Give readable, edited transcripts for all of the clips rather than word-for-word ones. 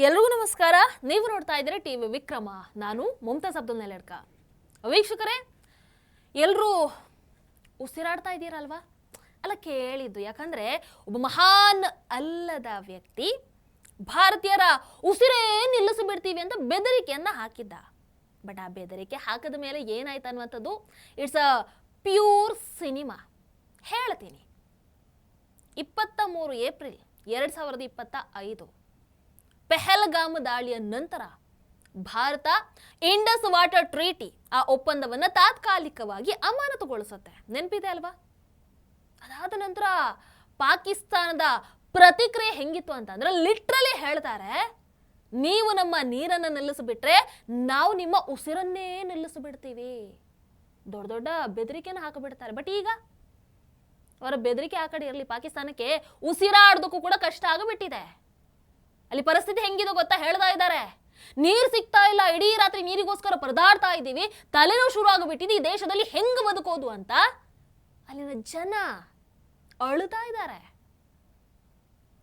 ಎಲ್ರಿಗೂ ನಮಸ್ಕಾರ. ನೀವು ನೋಡ್ತಾ ಇದ್ದೀರಾ ಟಿವಿ ವಿಕ್ರಮ. ನಾನು ಮುಮ್ತಾಜ್ ಅಬ್ದುಲ್ ನೆಲೆಡ್ಕ. ವೀಕ್ಷಕರೇ, ಎಲ್ಲರೂ ಉಸಿರಾಡ್ತಾ ಇದ್ದೀರಲ್ವಾ? ಅಲ್ಲ, ಕೇಳಿದ್ದು ಯಾಕಂದ್ರೆ ಒಬ್ಬ ಮಹಾನ್ ಅಲ್ಲದ ವ್ಯಕ್ತಿ ಭಾರತೀಯರ ಉಸಿರೇ ನಿಲ್ಲಿಸಿಬಿಡ್ತೀವಿ ಅಂತ ಬೆದರಿಕೆಯನ್ನ ಹಾಕಿದ್ದ. ಬಟ್ ಆ ಬೆದರಿಕೆ ಹಾಕದ ಮೇಲೆ ಏನಾಯ್ತು ಅನ್ನುವಂಥದ್ದು ಇಟ್ಸ್ ಅ ಪ್ಯೂರ್ ಸಿನಿಮಾ. ಹೇಳ್ತೀನಿ. 23 ಏಪ್ರಿಲ್ 2025 ಪೆಹಲ್ಗಾಮ್ ದಾಳಿಯ ನಂತರ ಭಾರತ ಇಂಡಸ್ ವಾಟರ್ ಟ್ರೀಟಿ ಆ ಒಪ್ಪಂದವನ್ನು ತಾತ್ಕಾಲಿಕವಾಗಿ ಅಮಾನತುಗೊಳಿಸುತ್ತೆ. ನೆನಪಿದೆ ಅಲ್ವಾ? ಅದಾದ ನಂತರ ಪಾಕಿಸ್ತಾನದ ಪ್ರತಿಕ್ರಿಯೆ ಹೆಂಗಿತ್ತು ಅಂತಂದ್ರೆ, ಲಿಟ್ರಲಿ ಹೇಳ್ತಾರೆ, ನೀವು ನಮ್ಮ ನೀರನ್ನು ನಿಲ್ಲಿಸಿಬಿಟ್ರೆ ನಾವು ನಿಮ್ಮ ಉಸಿರನ್ನೇ ನಿಲ್ಲಿಸಿಬಿಡ್ತೀವಿ. ದೊಡ್ಡ ದೊಡ್ಡ ಬೆದರಿಕೆನ ಹಾಕಿಬಿಡ್ತಾರೆ. ಬಟ್ ಈಗ ಅವರ ಬೆದರಿಕೆ ಆ ಕಡೆ ಇರಲಿ, ಪಾಕಿಸ್ತಾನಕ್ಕೆ ಉಸಿರಾಡೋದಕ್ಕೂ ಕೂಡ ಕಷ್ಟ ಆಗಿಬಿಟ್ಟಿದೆ. ಅಲ್ಲಿ ಪರಿಸ್ಥಿತಿ ಹೆಂಗಿದೋ ಗೊತ್ತಾ? ಹೇಳ್ತಾ ಇದ್ದಾರೆ, ನೀರು ಸಿಗ್ತಾ ಇಲ್ಲ, ಇಡೀ ರಾತ್ರಿ ನೀರಿಗೋಸ್ಕರ ಪರದಾಡ್ತಾ ಇದ್ದೀವಿ, ತಲೆನೋವು ಶುರು ಆಗಿಬಿಟ್ಟಿದೆ, ಈ ದೇಶದಲ್ಲಿ ಹೆಂಗ್ ಬದುಕೋದು ಅಂತ ಅಲ್ಲಿನ ಜನ ಅಳುತ್ತಾ ಇದ್ದಾರೆ.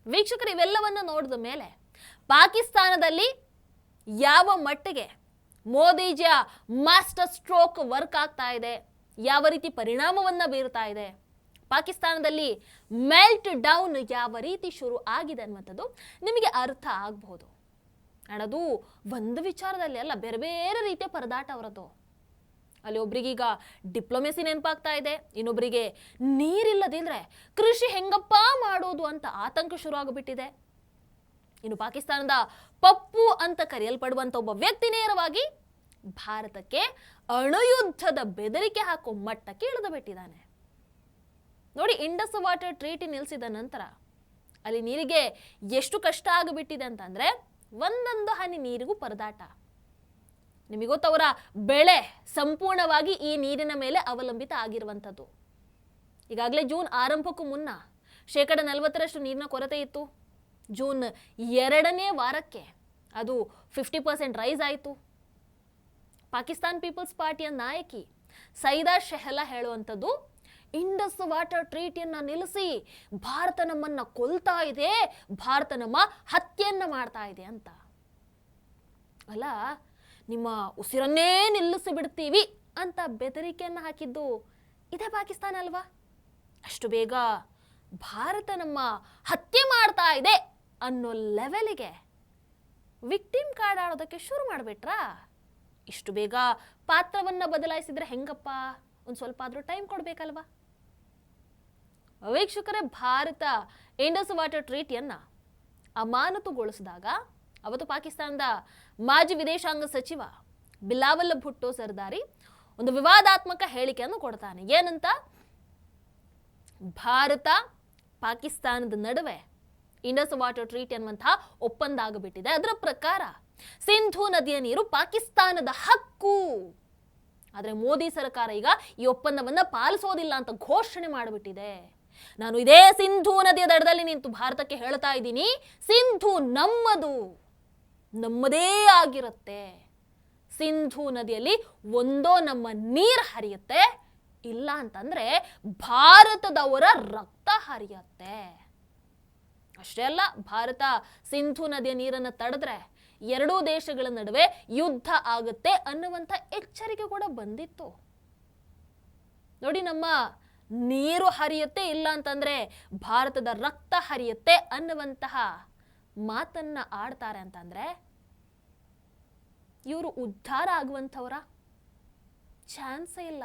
ವೀಕ್ಷಕರು, ಇವೆಲ್ಲವನ್ನ ನೋಡಿದ ಮೇಲೆ ಪಾಕಿಸ್ತಾನದಲ್ಲಿ ಯಾವ ಮಟ್ಟಿಗೆ ಮೋದಿಜಿಯ ಮಾಸ್ಟರ್ ಸ್ಟ್ರೋಕ್ ವರ್ಕ್ ಆಗ್ತಾ ಇದೆ, ಯಾವ ರೀತಿ ಪರಿಣಾಮವನ್ನ ಬೀರ್ತಾ ಇದೆ, ಪಾಕಿಸ್ತಾನದಲ್ಲಿ ಮೆಲ್ಟ್ ಡೌನ್ ಯಾವ ರೀತಿ ಶುರು ಆಗಿದೆ ಅನ್ನುವಂಥದ್ದು ನಿಮಗೆ ಅರ್ಥ ಆಗಬಹುದು. ಅದು ಒಂದು ವಿಚಾರದಲ್ಲಿ ಅಲ್ಲ, ಬೇರೆ ಬೇರೆ ರೀತಿಯ ಪರದಾಟ ಅವರದ್ದು. ಅಲ್ಲಿ ಒಬ್ರಿಗೀಗ ಡಿಪ್ಲೊಮೆಸಿ ನೆನಪಾಗ್ತಾ ಇದೆ, ಇನ್ನೊಬ್ಬರಿಗೆ ನೀರಿಲ್ಲದಿದ್ರೆ ಕೃಷಿ ಹೆಂಗಪ್ಪ ಮಾಡೋದು ಅಂತ ಆತಂಕ ಶುರು ಆಗಿಬಿಟ್ಟಿದೆ. ಇನ್ನು ಪಾಕಿಸ್ತಾನದ ಪಪ್ಪು ಅಂತ ಕರೆಯಲ್ಪಡುವಂತ ಒಬ್ಬ ವ್ಯಕ್ತಿ ನೇರವಾಗಿ ಭಾರತಕ್ಕೆ ಅಣುಯುದ್ಧದ ಬೆದರಿಕೆ ಹಾಕೋ ಮಟ್ಟಕ್ಕೆ ಇಳಿದು ಬಿಟ್ಟಿದ್ದಾನೆ. ನೋಡಿ, ಇಂಡಸ್ ವಾಟರ್ ಟ್ರೀಟಿ ನಿಲ್ಲಿಸಿದ ನಂತರ ಅಲ್ಲಿ ನೀರಿಗೆ ಎಷ್ಟು ಕಷ್ಟ ಆಗಿಬಿಟ್ಟಿದೆ ಅಂತಂದ್ರೆ, ಒಂದೊಂದು ಹನಿ ನೀರಿಗೂ ಪರದಾಟ. ನಿಮಗೆ ಗೊತ್ತವರ ಬೆಳೆ ಸಂಪೂರ್ಣವಾಗಿ ಈ ನೀರಿನ ಮೇಲೆ ಅವಲಂಬಿತ ಆಗಿರುವಂಥದ್ದು. ಈಗಾಗಲೇ ಜೂನ್ ಆರಂಭಕ್ಕೂ ಮುನ್ನ 40% ನೀರಿನ ಕೊರತೆ ಇತ್ತು. ಜೂನ್ 2ನೇ ವಾರಕ್ಕೆ ಅದು 50% ರೈಸ್ ಆಯಿತು. ಪಾಕಿಸ್ತಾನ್ ಪೀಪಲ್ಸ್ ಪಾರ್ಟಿಯ ನಾಯಕಿ ಸೈದಾ ಶೆಹಲಾ ಹೇಳುವಂಥದ್ದು, ಇಂಡಸ್ ವಾಟರ್ ಟ್ರೀಟಿಯನ್ನ ನಿಲ್ಲಿಸಿ ಭಾರತ ನಮ್ಮನ್ನ ಕೊಲ್ತಾ ಇದೆ, ಭಾರತ ನಮ್ಮ ಹತ್ಯೆಯನ್ನ ಮಾಡ್ತಾ ಇದೆ ಅಂತ. ಅಲ್ಲ, ನಿಮ್ಮ ಉಸಿರನ್ನೇ ನಿಲ್ಲಿಸಿ ಬಿಡ್ತೀವಿ ಅಂತ ಬೆದರಿಕೆಯನ್ನ ಹಾಕಿದ್ದು ಇದೇ ಪಾಕಿಸ್ತಾನ ಅಲ್ವಾ? ಅಷ್ಟು ಬೇಗ ಭಾರತ ನಮ್ಮ ಹತ್ಯೆ ಮಾಡ್ತಾ ಇದೆ ಅನ್ನೋ ಲೆವೆಲಿಗೆ ವಿಕ್ಟಿಮ್ ಕಾರ್ಡ್ ಆಡೋದಕ್ಕೆ ಶುರು ಮಾಡಿಬಿಟ್ರಾ? ಇಷ್ಟು ಬೇಗ ಪಾತ್ರವನ್ನ ಬದಲಾಯಿಸಿದ್ರೆ ಹೆಂಗಪ್ಪ? ಒಂದು ಸ್ವಲ್ಪ ಆದ್ರೂ ಟೈಮ್ ಕೊಡ್ಬೇಕಲ್ವಾ? ವೀಕ್ಷಕರೇ, ಭಾರತ ಇಂಡಸ್ ವಾಟರ್ ಟ್ರೀಟಿಯನ್ನ ಅಮಾನತುಗೊಳಿಸಿದಾಗ ಅವತ್ತು ಪಾಕಿಸ್ತಾನದ ಮಾಜಿ ವಿದೇಶಾಂಗ ಸಚಿವ ಬಿಲಾವಲ್ ಭುಟ್ಟೋ ಸರ್ದಾರಿ ಒಂದು ವಿವಾದಾತ್ಮಕ ಹೇಳಿಕೆಯನ್ನು ಕೊಡ್ತಾನೆ. ಏನಂತ? ಭಾರತ ಪಾಕಿಸ್ತಾನದ ನಡುವೆ ಇಂಡಸ್ ವಾಟರ್ ಟ್ರೀಟಿ ಅನ್ನುವಂತಹ ಒಪ್ಪಂದ ಆಗಿಬಿಟ್ಟಿದೆ. ಅದರ ಪ್ರಕಾರ ಸಿಂಧೂ ನದಿಯ ನೀರು ಪಾಕಿಸ್ತಾನದ ಹಕ್ಕು. ಆದ್ರೆ ಮೋದಿ ಸರ್ಕಾರ ಈಗ ಈ ಒಪ್ಪಂದವನ್ನ ಪಾಲಿಸೋದಿಲ್ಲ ಅಂತ ಘೋಷಣೆ ಮಾಡಿಬಿಟ್ಟಿದೆ. ನಾನು ಇದೇ ಸಿಂಧೂ ನದಿಯ ದಡದಲ್ಲಿ ನಿಂತು ಭಾರತಕ್ಕೆ ಹೇಳ್ತಾ ಇದ್ದೀನಿ, ಸಿಂಧೂ ನಮ್ಮದು, ನಮ್ಮದೇ ಆಗಿರುತ್ತೆ. ಸಿಂಧೂ ನದಿಯಲ್ಲಿ ಒಂದೋ ನಮ್ಮ ನೀರು ಹರಿಯುತ್ತೆ, ಇಲ್ಲ ಅಂತಂದ್ರೆ ಭಾರತದವರ ರಕ್ತ ಹರಿಯುತ್ತೆ. ಅಷ್ಟೇ ಅಲ್ಲ, ಭಾರತ ಸಿಂಧೂ ನದಿಯ ನೀರನ್ನು ತಡೆದ್ರೆ ಎರಡೂ ದೇಶಗಳ ನಡುವೆ ಯುದ್ಧ ಆಗುತ್ತೆ ಅನ್ನುವಂಥ ಎಚ್ಚರಿಕೆ ಕೂಡ ಬಂದಿತ್ತು. ನೋಡಿ, ನಮ್ಮ ನೀರು ಹರಿಯುತ್ತೆ, ಇಲ್ಲ ಅಂತಂದ್ರೆ ಭಾರತದ ರಕ್ತ ಹರಿಯುತ್ತೆ ಅನ್ನುವಂತಹ ಮಾತನ್ನ ಆಡ್ತಾರೆ ಅಂತಂದ್ರೆ ಇವರು ಉದ್ಧಾರ ಆಗುವಂಥವರ ಚಾನ್ಸೇ ಇಲ್ಲ.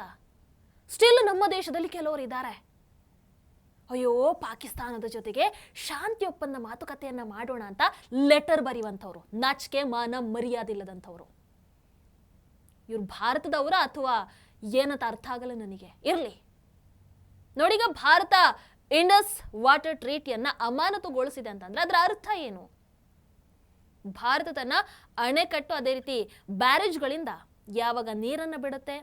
ಸ್ಟಿಲ್ ನಮ್ಮ ದೇಶದಲ್ಲಿ ಕೆಲವರು ಇದ್ದಾರೆ, ಅಯ್ಯೋ ಪಾಕಿಸ್ತಾನದ ಜೊತೆಗೆ ಶಾಂತಿ ಒಪ್ಪಂದ ಮಾತುಕತೆಯನ್ನ ಮಾಡೋಣ ಅಂತ ಲೆಟರ್ ಬರೆಯುವಂಥವ್ರು, ನಾಚಿಕೆ ಮಾನ ಮರ್ಯಾದಿಲ್ಲದಂಥವ್ರು. ಇವ್ರು ಭಾರತದವರ ಅಥವಾ ಏನಂತ ಅರ್ಥ ಆಗಲ್ಲ ನನಗೆ. ಇರ್ಲಿ, ನೋಡೀಗ ಭಾರತ ಇಂಡಸ್ ವಾಟರ್ ಟ್ರೀಟಿಯನ್ನ ಅಮಾನತುಗೊಳಿಸಿದೆ ಅಂತಂದ್ರೆ ಅದರ ಅರ್ಥ ಏನು? ಭಾರತ ತನ್ನ ಅಣೆಕಟ್ಟು, ಅದೇ ರೀತಿ ಬ್ಯಾರೇಜ್ಗಳಿಂದ ಯಾವಾಗ ನೀರನ್ನು ಬಿಡುತ್ತೆ,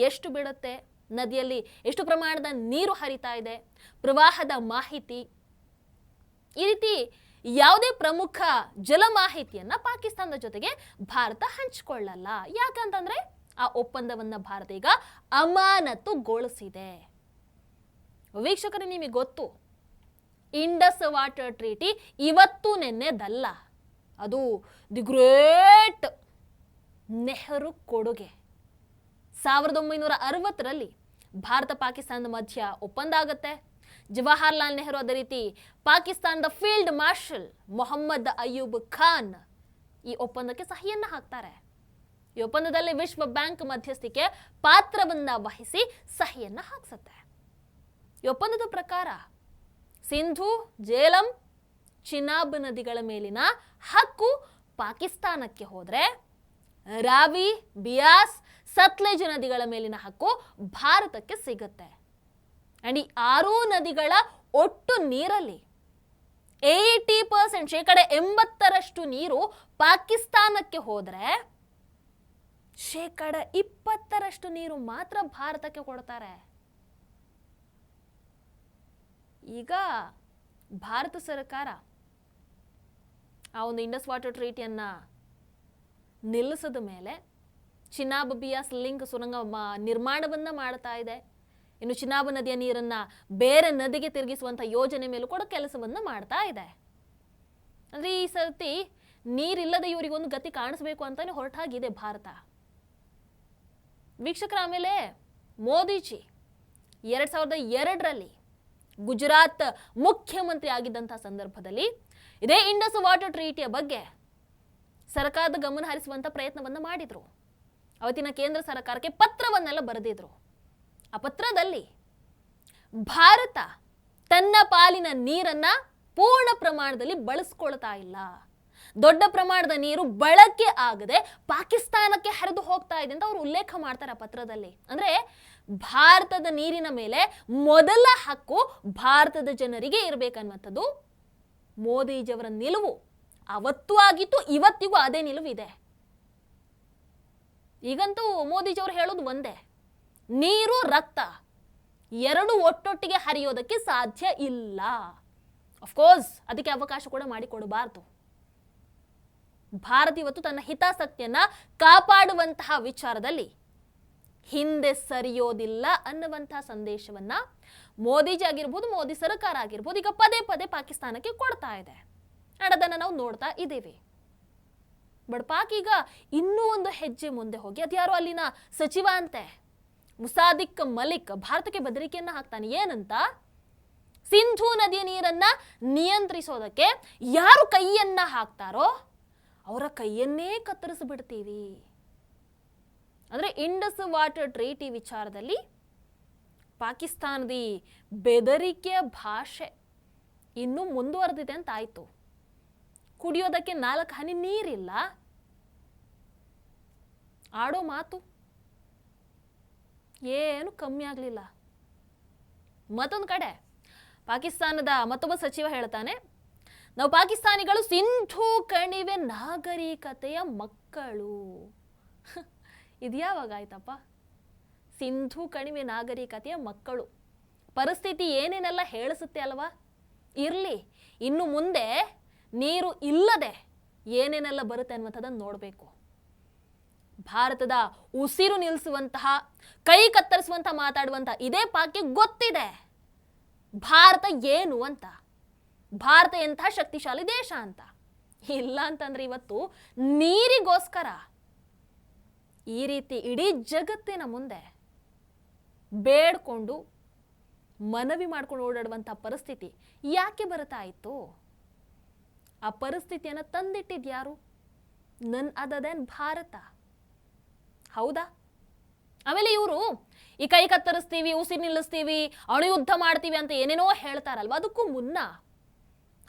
ಎಷ್ಟು ಬಿಡುತ್ತೆ, ನದಿಯಲ್ಲಿ ಎಷ್ಟು ಪ್ರಮಾಣದ ನೀರು ಹರಿತಾ ಇದೆ, ಪ್ರವಾಹದ ಮಾಹಿತಿ, ಈ ರೀತಿ ಯಾವುದೇ ಪ್ರಮುಖ ಜಲ ಮಾಹಿತಿಯನ್ನ ಪಾಕಿಸ್ತಾನದ ಜೊತೆಗೆ ಭಾರತ ಹಂಚಿಕೊಳ್ಳಲ್ಲ. ಯಾಕಂತಂದ್ರೆ ಆ ಒಪ್ಪಂದವನ್ನ ಭಾರತ ಈಗ ಅಮಾನತುಗೊಳಿಸಿದೆ. ವೀಕ್ಷಕರೇ, ನಿಮಗೆ ಗೊತ್ತು, ಇಂಡಸ್ ವಾಟರ್ ಟ್ರೀಟಿ ಇವತ್ತು ನೆನ್ನೆದಲ್ಲ, ಅದು ದಿ ಗ್ರೇಟ್ ನೆಹರು ಕೊಡುಗೆ. 1960ರಲ್ಲಿ ಭಾರತ ಪಾಕಿಸ್ತಾನದ ಮಧ್ಯ ಒಪ್ಪಂದ ಆಗುತ್ತೆ. ಜವಾಹರ್ಲಾಲ್ ನೆಹರು ಅದೇ ರೀತಿ ಪಾಕಿಸ್ತಾನದ ಫೀಲ್ಡ್ ಮಾರ್ಷಲ್ ಮೊಹಮ್ಮದ್ ಅಯ್ಯೂಬ್ ಖಾನ್ ಈ ಒಪ್ಪಂದಕ್ಕೆ ಸಹಿಯನ್ನ ಹಾಕ್ತಾರೆ. ಈ ಒಪ್ಪಂದದಲ್ಲಿ ವಿಶ್ವ ಬ್ಯಾಂಕ್ ಮಧ್ಯಸ್ಥಿಕೆ ಪಾತ್ರವನ್ನ ವಹಿಸಿ ಸಹಿಯನ್ನ ಹಾಕ್ಸುತ್ತೆ. ಈ ಒಪ್ಪಂದದ ಪ್ರಕಾರ ಸಿಂಧೂ, ಜೇಲಂ, ಚಿನಾಬ್ ನದಿಗಳ ಮೇಲಿನ ಹಕ್ಕು ಪಾಕಿಸ್ತಾನಕ್ಕೆ ಹೋದ್ರೆ, ರಾವಿ, ಬಿಯಾಸ್, ಸತ್ಲೇಜ್ ನದಿಗಳ ಮೇಲಿನ ಹಕ್ಕು ಭಾರತಕ್ಕೆ ಸಿಗುತ್ತೆ. ಅಂಡ್ ಈ 6 ನದಿಗಳ ಒಟ್ಟು ನೀರಲ್ಲಿ 80% ಶೇಕಡ 80ರಷ್ಟು ನೀರು ಪಾಕಿಸ್ತಾನಕ್ಕೆ ಹೋದ್ರೆ, ಶೇಕಡ 20ರಷ್ಟು ನೀರು ಮಾತ್ರ ಭಾರತಕ್ಕೆ ಕೊಡ್ತಾರೆ. ಈಗ ಭಾರತ ಸರ್ಕಾರ ಆ ಒಂದು ಇಂಡಸ್ ವಾಟರ್ ಟ್ರೀಟಿಯನ್ನ ನಿಲ್ಲಿಸಿದ ಮೇಲೆ ಚಿನಾಬ್ ಬಿಯಾಸ್ ಲಿಂಕ್ ಸುರಂಗ ನಿರ್ಮಾಣವನ್ನ ಮಾಡ್ತಾ ಇದೆ. ಇನ್ನು ಚಿನಾಬ್ ನದಿಯ ನೀರನ್ನ ಬೇರೆ ನದಿಗೆ ತಿರುಗಿಸುವಂತ ಯೋಜನೆ ಮೇಲೂ ಕೂಡ ಕೆಲಸವನ್ನ ಮಾಡ್ತಾ ಇದೆ. ಅಂದ್ರೆ ಈ ಸರ್ತಿ ನೀರಿಲ್ಲದೆ ಇವರಿಗೊಂದು ಗತಿ ಕಾಣಿಸ್ಬೇಕು ಅಂತಾನೆ ಹೊರಟಾಗಿದೆ ಭಾರತ. ವೀಕ್ಷಕರ, ಆಮೇಲೆ ಮೋದಿಜಿ 2002ರಲ್ಲಿ ಗುಜರಾತ್ ಮುಖ್ಯಮಂತ್ರಿ ಆಗಿದ್ದಂತಹ ಸಂದರ್ಭದಲ್ಲಿ ಇದೇ ಇಂಡಸ್ ವಾಟರ್ ಟ್ರೀಟಿಯ ಬಗ್ಗೆ ಸರ್ಕಾರದ ಗಮನ ಹರಿಸುವಂತ ಪ್ರಯತ್ನವನ್ನ ಮಾಡಿದ್ರು. ಅವತ್ತಿನ ಕೇಂದ್ರ ಸರ್ಕಾರಕ್ಕೆ ಪತ್ರವನ್ನೆಲ್ಲ ಬರೆದಿದ್ರು. ಆ ಪತ್ರದಲ್ಲಿ ಭಾರತ ತನ್ನ ಪಾಲಿನ ನೀರನ್ನ ಪೂರ್ಣ ಪ್ರಮಾಣದಲ್ಲಿ ಬಳಸ್ಕೊಳ್ತಾ ಇಲ್ಲ, ದೊಡ್ಡ ಪ್ರಮಾಣದ ನೀರು ಬಳಕೆ ಆಗದೆ ಪಾಕಿಸ್ತಾನಕ್ಕೆ ಹರಿದು ಹೋಗ್ತಾ ಇದೆ ಅಂತ ಅವರು ಉಲ್ಲೇಖ ಮಾಡ್ತಾರೆ ಆ ಪತ್ರದಲ್ಲಿ. ಅಂದ್ರೆ ಭಾರತದ ನೀರಿನ ಮೇಲೆ ಮೊದಲ ಹಕ್ಕು ಭಾರತದ ಜನರಿಗೆ ಇರಬೇಕನ್ನುವಂಥದ್ದು ಮೋದಿಜಿಯವರ ನಿಲುವು ಅವತ್ತೂ ಆಗಿತ್ತು, ಇವತ್ತಿಗೂ ಅದೇ ನಿಲುವು ಇದೆ. ಈಗಂತೂ ಮೋದಿಜಿಯವರು ಹೇಳೋದು ಒಂದೇ, ನೀರು ರಕ್ತ ಎರಡು ಒಟ್ಟೊಟ್ಟಿಗೆ ಹರಿಯೋದಕ್ಕೆ ಸಾಧ್ಯ ಇಲ್ಲ. ಅಫ್ಕೋರ್ಸ್ ಅದಕ್ಕೆ ಅವಕಾಶ ಕೂಡ ಮಾಡಿಕೊಡಬಾರದು. ಭಾರತ ಇವತ್ತು ತನ್ನ ಹಿತಾಸಕ್ತಿಯನ್ನ ಕಾಪಾಡುವಂತಹ ವಿಚಾರದಲ್ಲಿ ಹಿಂದೆ ಸರಿಯೋದಿಲ್ಲ ಅನ್ನುವಂತಹ ಸಂದೇಶವನ್ನ ಮೋದಿಜಿ ಆಗಿರ್ಬೋದು, ಮೋದಿ ಸರ್ಕಾರ ಆಗಿರ್ಬೋದು ಈಗ ಪದೇ ಪದೇ ಪಾಕಿಸ್ತಾನಕ್ಕೆ ಕೊಡ್ತಾ ಇದೆ. ಅದನ್ನ ನಾವು ನೋಡ್ತಾ ಇದ್ದೀವಿ. ಬಟ್ ಪಾಕ್ ಈಗ ಇನ್ನೂ ಒಂದು ಹೆಜ್ಜೆ ಮುಂದೆ ಹೋಗಿ ಅದ್ಯಾರೋ ಅಲ್ಲಿನ ಸಚಿವ ಅಂತೆ ಮುಸಾದಿಕ್ ಮಲಿಕ್ ಭಾರತಕ್ಕೆ ಬೆದರಿಕೆಯನ್ನ ಹಾಕ್ತಾನೆ. ಏನಂತ? ಸಿಂಧೂ ನದಿಯ ನೀರನ್ನ ನಿಯಂತ್ರಿಸೋದಕ್ಕೆ ಯಾರು ಕೈಯನ್ನ ಹಾಕ್ತಾರೋ ಅವರ ಕೈಯನ್ನೇ ಕತ್ತರಿಸಿಬಿಡ್ತೀವಿ. ಅಂದ್ರೆ ಇಂಡಸ್ ವಾಟರ್ ಟ್ರೀಟಿ ವಿಚಾರದಲ್ಲಿ ಪಾಕಿಸ್ತಾನದ ಬೆದರಿಕೆಯ ಭಾಷೆ ಇನ್ನೂ ಮುಂದುವರೆದಿದೆ ಅಂತ ಆಯ್ತು. ಕುಡಿಯೋದಕ್ಕೆ 4 ಹನಿ ನೀರಿಲ್ಲ, ಆಡೋ ಮಾತು ಏನು ಕಮ್ಮಿ ಆಗಲಿಲ್ಲ. ಮತ್ತೊಂದು ಕಡೆ ಪಾಕಿಸ್ತಾನದ ಮತ್ತೊಬ್ಬ ಸಚಿವ ಹೇಳ್ತಾನೆ, ನಾವು ಪಾಕಿಸ್ತಾನಿಗಳು ಸಿಂಧೂ ಕಣಿವೆ ನಾಗರಿಕತೆಯ ಮಕ್ಕಳು. ಇದ್ಯಾವಾಗ ಆಯ್ತಪ್ಪ? ಸಿಂಧೂ ಕಣಿವೆ ನಾಗರಿಕತೆಯ ಮಕ್ಕಳು. ಪರಿಸ್ಥಿತಿ ಏನೇನೆಲ್ಲ ಹೇಳಿಸುತ್ತೆ ಅಲ್ವಾ? ಇರ್ಲಿ, ಇನ್ನು ಮುಂದೆ ನೀರು ಇಲ್ಲದೆ ಏನೇನೆಲ್ಲ ಬರುತ್ತೆ ಅನ್ನುವಂಥದ್ದನ್ನು ನೋಡಬೇಕು. ಭಾರತದ ಉಸಿರು ನಿಲ್ಲಿಸುವಂತಹ, ಕೈ ಕತ್ತರಿಸುವಂತಹ ಮಾತಾಡುವಂತಹ ಇದೇ ಪಾಕ್ಗೆ ಗೊತ್ತಿದೆ ಭಾರತ ಏನು ಅಂತ, ಭಾರತ ಎಂತಹ ಶಕ್ತಿಶಾಲಿ ದೇಶ ಅಂತ. ಇಲ್ಲ ಅಂತಂದ್ರೆ ಇವತ್ತು ನೀರಿಗೋಸ್ಕರ ಈ ರೀತಿ ಇಡೀ ಜಗತ್ತಿನ ಮುಂದೆ ಬೇಡ್ಕೊಂಡು ಮನವಿ ಮಾಡ್ಕೊಂಡು ಓಡಾಡುವಂತಹ ಪರಿಸ್ಥಿತಿ ಯಾಕೆ ಬರ್ತಾ ಇತ್ತು? ಆ ಪರಿಸ್ಥಿತಿಯನ್ನು ತಂದಿಟ್ಟಿದ್ಯಾರು? ನನ್ ಅದರ್ ದೆನ್ ಭಾರತ. ಹೌದಾ? ಆಮೇಲೆ ಇವರು ಈ ಕೈ ಕತ್ತರಿಸ್ತೀವಿ, ಉಸಿರು ನಿಲ್ಲಿಸ್ತೀವಿ, ಅಣುಯುದ್ಧ ಮಾಡ್ತೀವಿ ಅಂತ ಏನೇನೋ ಹೇಳ್ತಾರಲ್ವ, ಅದಕ್ಕೂ ಮುನ್ನ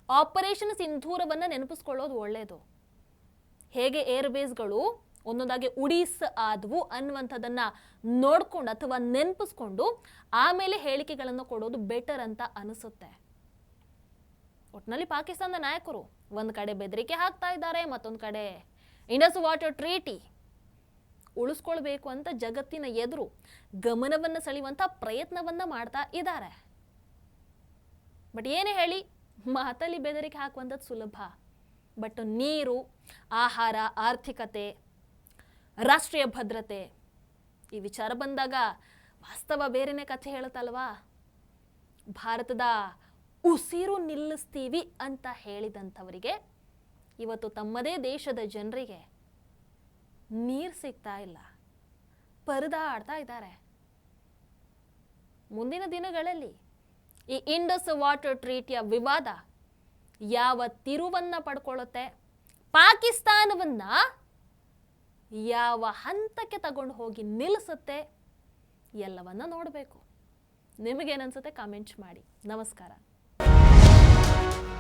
ಆಪರೇಷನ್ ಸಿಂಧೂರವನ್ನ ನೆನಪಿಸ್ಕೊಳ್ಳೋದು ಒಳ್ಳೇದು. ಹೇಗೆ ಏರ್ ಬೇಸ್ಗಳು ಒಂದೊಂದಾಗಿ ಉಡೀಸ್ ಆದವು ಅನ್ನುವಂಥದ್ದನ್ನ ನೋಡ್ಕೊಂಡು ಅಥವಾ ನೆನಪಿಸ್ಕೊಂಡು ಆಮೇಲೆ ಹೇಳಿಕೆಗಳನ್ನು ಕೊಡೋದು ಬೆಟರ್ ಅಂತ ಅನಿಸುತ್ತೆ. ಒಟ್ಟಿನಲ್ಲಿ ಪಾಕಿಸ್ತಾನದ ನಾಯಕರು ಒಂದ್ ಕಡೆ ಬೆದರಿಕೆ ಹಾಕ್ತಾ ಇದ್ದಾರೆ, ಮತ್ತೊಂದು ಕಡೆ ಇಂಡಸ್ ವಾಟರ್ ಟ್ರೀಟಿ ಉಳಿಸ್ಕೊಳ್ಬೇಕು ಅಂತ ಜಗತ್ತಿನ ಎದುರು ಗಮನವನ್ನ ಸೆಳೆಯುವಂತ ಪ್ರಯತ್ನವನ್ನ ಮಾಡ್ತಾ ಇದ್ದಾರೆ. ಬಟ್ ಏನೇ ಹೇಳಿ, ಮಾತಲ್ಲಿ ಬೆದರಿಕೆ ಹಾಕುವಂಥದ್ದು ಸುಲಭ. ಬಟ್ ನೀರು, ಆಹಾರ, ಆರ್ಥಿಕತೆ, ರಾಷ್ಟ್ರೀಯ ಭದ್ರತೆ ಈ ವಿಚಾರ ಬಂದಾಗ ವಾಸ್ತವ ಬೇರೆನೇ ಕಥೆ ಹೇಳುತ್ತಲ್ವಾ? ಭಾರತದ ಉಸಿರು ನಿಲ್ಲಿಸ್ತೀವಿ ಅಂತ ಹೇಳಿದಂಥವರಿಗೆ ಇವತ್ತು ತಮ್ಮದೇ ದೇಶದ ಜನರಿಗೆ ನೀರು ಸಿಗ್ತಾ ಇಲ್ಲ, ಪರದಾಡ್ತಾ ಇದ್ದಾರೆ. ಮುಂದಿನ ದಿನಗಳಲ್ಲಿ ಈ ಇಂಡಸ್ ವಾಟರ್ ಟ್ರೀಟಿಯ ವಿವಾದ ಯಾವ ತಿರುವನ್ನ ಪಡ್ಕೊಳ್ಳುತ್ತೆ, ಪಾಕಿಸ್ತಾನವನ್ನ ಯಾವ ಹಂತಕ್ಕೆ ತಗೊಂಡು ಹೋಗಿ ನಿಲ್ಲಿಸುತ್ತೆ, ಎಲ್ಲವನ್ನ ನೋಡಬೇಕು. ನಿಮಗೇನನ್ಸುತ್ತೆ ಕಾಮೆಂಟ್ ಮಾಡಿ. ನಮಸ್ಕಾರ.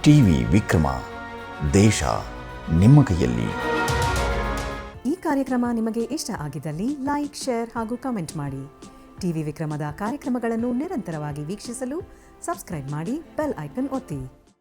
ಟಿವಿ ವಿಕ್ರಮ, ದೇಶ ನಿಮ್ಮ ಕೈಯಲ್ಲಿ. ಈ ಕಾರ್ಯಕ್ರಮ ನಿಮಗೆ ಇಷ್ಟ ಆಗಿದ್ದಲ್ಲಿ ಲೈಕ್, ಶೇರ್ ಹಾಗೂ ಕಮೆಂಟ್ ಮಾಡಿ. ಟಿವಿ ವಿಕ್ರಮದ ಕಾರ್ಯಕ್ರಮಗಳನ್ನು ನಿರಂತರವಾಗಿ ವೀಕ್ಷಿಸಲು ಸಬ್ಸ್ಕ್ರೈಬ್ ಮಾಡಿ, ಬೆಲ್ ಐಕನ್ ಒತ್ತಿ.